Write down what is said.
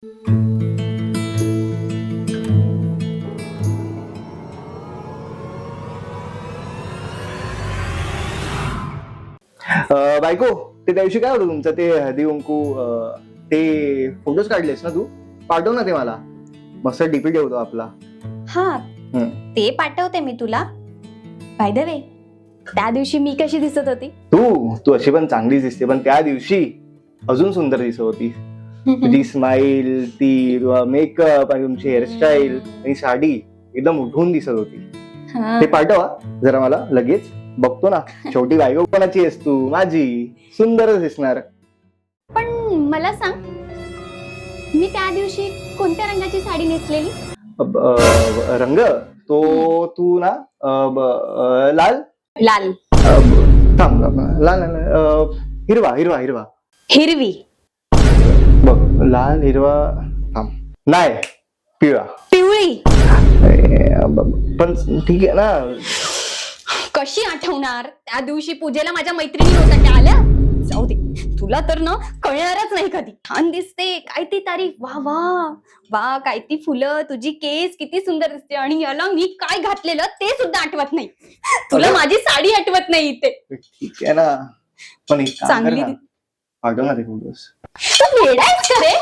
बायको, ते त्या दिवशी काय होतं तुमचं ते हळदी कुंकू ते फोटोज काढलेस ना तू? पाठव ना ते मला. मस्त डीपी ठेवतो आपला. हा ते पाठवते मी तुला. बाय द वे, त्या दिवशी मी कशी दिसत होती? तू अशी पण चांगलीच दिसते, पण त्या दिवशी अजून सुंदर दिसत होती. तुझी स्माइल, ती मेकअप आणि तुमची हेअरस्टाईल आणि साडी एकदम उठून दिसत होती. ते पाठवा जरा मला लगेच. बघतो ना, शेवटी बायको कोणाची आहेस तू? माझी. सुंदरच दिसणार. पण मला सांग, मी त्या दिवशी कोणत्या रंगाची साडी नेसलेली? रंग तो तू ना लाल लाल. थांब लाल हिरवा हिरवा हिरवा हिरवी. बघ, लाल हिरवा. थांब, नाही, पिवळा. पिवळी. पण ठीक आहे ना. कशी आठवणार? त्या दिवशी पूजेला माझ्या मैत्रिणी होत्या, त्या आल्या. जाऊ दे, तुला तर ना कळणारच नाही कधी. छान दिसते, काय ती तारीफ. वा वा वा, काय ती फुलं, तुझी केस किती सुंदर दिसते. आणि याला मी काय घातलेलं ते सुद्धा आठवत नाही. तुला माझी साडी आठवत नाही इथे. ठीक आहे ना, पण एक काम कर चांगली ना, पाठव ना ते फोटोज. तू वेडा आहेस का रे?